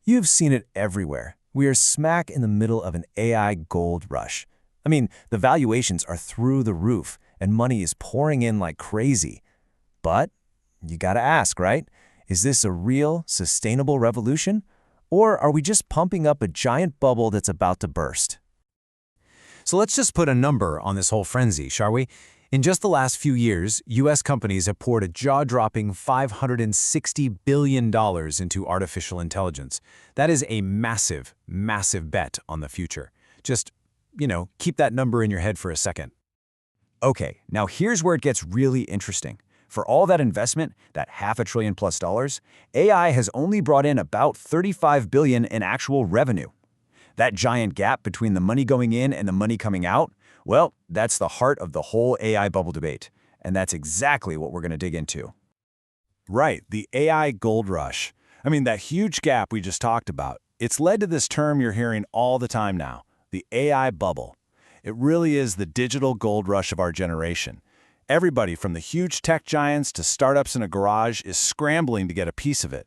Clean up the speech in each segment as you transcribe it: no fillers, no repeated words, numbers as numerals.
You've seen it everywhere. We are smack in the middle of an AI gold rush. I mean, the valuations are through the roof, and money is pouring in like crazy. But you gotta ask, right? Is this a real, sustainable revolution? Or are we just pumping up a giant bubble that's about to burst? So let's just put a number on this whole frenzy, shall we? In just the last few years, US companies have poured a jaw-dropping $560 billion into artificial intelligence. That is a massive, massive bet on the future. Just, keep that number in your head for a second. Okay, now here's where it gets really interesting. For all that investment, that $500 billion+, AI has only brought in about $35 billion in actual revenue. That giant gap between the money going in and the money coming out, well, that's the heart of the whole AI bubble debate. And that's exactly what we're going to dig into. Right, the AI gold rush. I mean, that huge gap we just talked about, it's led to this term you're hearing all the time now, the AI bubble. It really is the digital gold rush of our generation. Everybody from the huge tech giants to startups in a garage is scrambling to get a piece of it.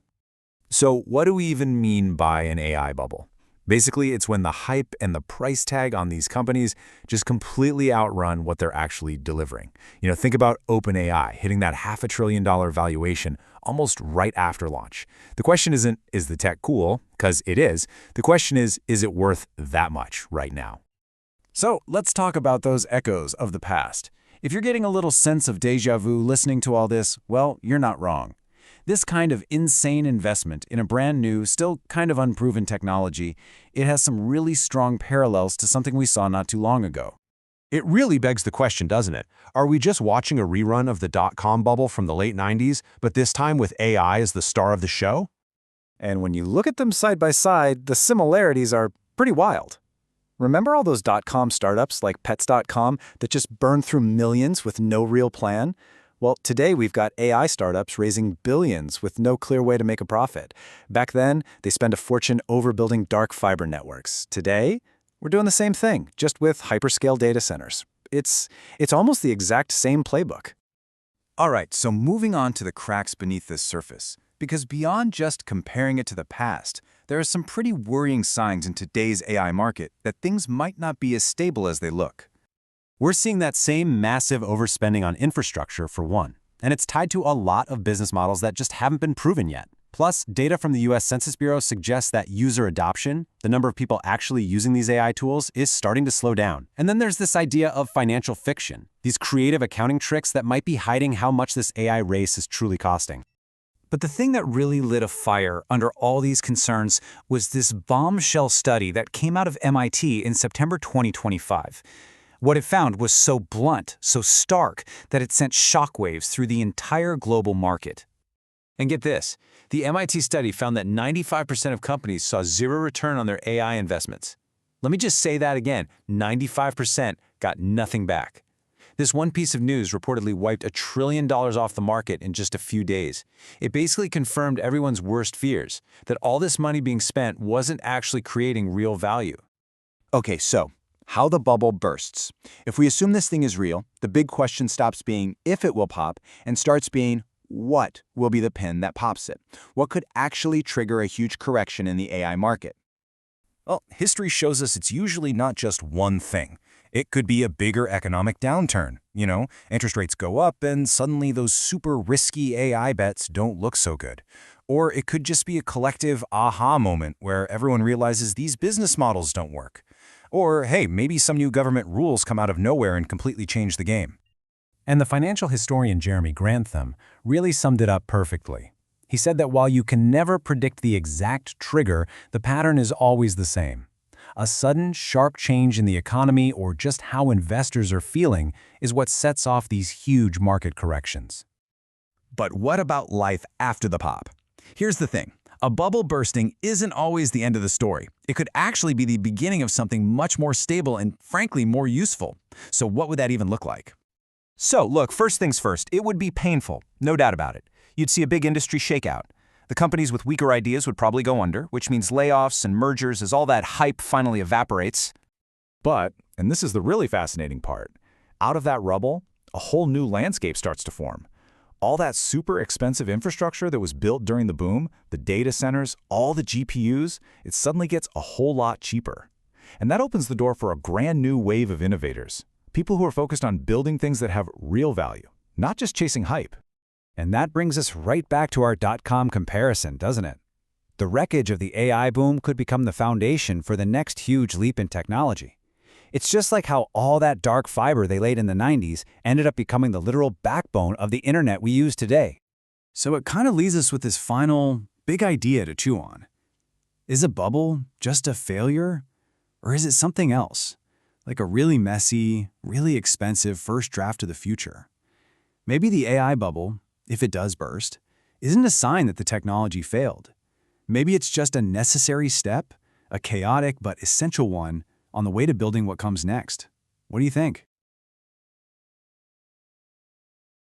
So what do we even mean by an AI bubble? Basically, it's when the hype and the price tag on these companies just completely outrun what they're actually delivering. Think about OpenAI hitting that $500 billion valuation almost right after launch. The question isn't, is the tech cool? Because it is. The question is it worth that much right now? So let's talk about those echoes of the past. If you're getting a little sense of déjà vu listening to all this, well, you're not wrong. This kind of insane investment in a brand new, still kind of unproven technology, it has some really strong parallels to something we saw not too long ago. It really begs the question, doesn't it? Are we just watching a rerun of the dot-com bubble from the late 90s, but this time with AI as the star of the show? And when you look at them side by side, the similarities are pretty wild. Remember all those dot-com startups like Pets.com that just burned through millions with no real plan? Well, today we've got AI startups raising billions with no clear way to make a profit. Back then, they spent a fortune overbuilding dark fiber networks. Today, we're doing the same thing, just with hyperscale data centers. It's almost the exact same playbook. All right, so moving on to the cracks beneath this surface. Because beyond just comparing it to the past, there are some pretty worrying signs in today's AI market that things might not be as stable as they look. We're seeing that same massive overspending on infrastructure for one, and it's tied to a lot of business models that just haven't been proven yet. Plus, data from the US Census Bureau suggests that user adoption, the number of people actually using these AI tools, is starting to slow down. And then there's this idea of financial fiction, these creative accounting tricks that might be hiding how much this AI race is truly costing. But the thing that really lit a fire under all these concerns was this bombshell study that came out of MIT in September 2025. What it found was so blunt, so stark, that it sent shockwaves through the entire global market. And get this, the MIT study found that 95% of companies saw zero return on their AI investments. Let me just say that again, 95% got nothing back. This one piece of news reportedly wiped $1 trillion off the market in just a few days. It basically confirmed everyone's worst fears, that all this money being spent wasn't actually creating real value. Okay, so how the bubble bursts. If we assume this thing is real, the big question stops being if it will pop and starts being what will be the pin that pops it? What could actually trigger a huge correction in the AI market? Well, history shows us it's usually not just one thing. It could be a bigger economic downturn. Interest rates go up and suddenly those super risky AI bets don't look so good. Or it could just be a collective aha moment where everyone realizes these business models don't work. Or, hey, maybe some new government rules come out of nowhere and completely change the game. And the financial historian Jeremy Grantham really summed it up perfectly. He said that while you can never predict the exact trigger, the pattern is always the same. A sudden, sharp change in the economy or just how investors are feeling is what sets off these huge market corrections. But what about life after the pop? Here's the thing. A bubble bursting isn't always the end of the story. It could actually be the beginning of something much more stable and, frankly, more useful. So what would that even look like? So, look, first things first, it would be painful, no doubt about it. You'd see a big industry shakeout. The companies with weaker ideas would probably go under, which means layoffs and mergers as all that hype finally evaporates. But, and this is the really fascinating part, out of that rubble, a whole new landscape starts to form. All that super expensive infrastructure that was built during the boom, the data centers, all the GPUs, it suddenly gets a whole lot cheaper. And that opens the door for a brand new wave of innovators, people who are focused on building things that have real value, not just chasing hype. And that brings us right back to our dot-com comparison, doesn't it? The wreckage of the AI boom could become the foundation for the next huge leap in technology. It's just like how all that dark fiber they laid in the 90s ended up becoming the literal backbone of the internet we use today. So it kind of leaves us with this final, big idea to chew on. Is a bubble just a failure? Or is it something else? Like a really messy, really expensive first draft of the future? Maybe the AI bubble, if it does burst, isn't a sign that the technology failed. Maybe it's just a necessary step, a chaotic but essential one, on the way to building what comes next. What do you think?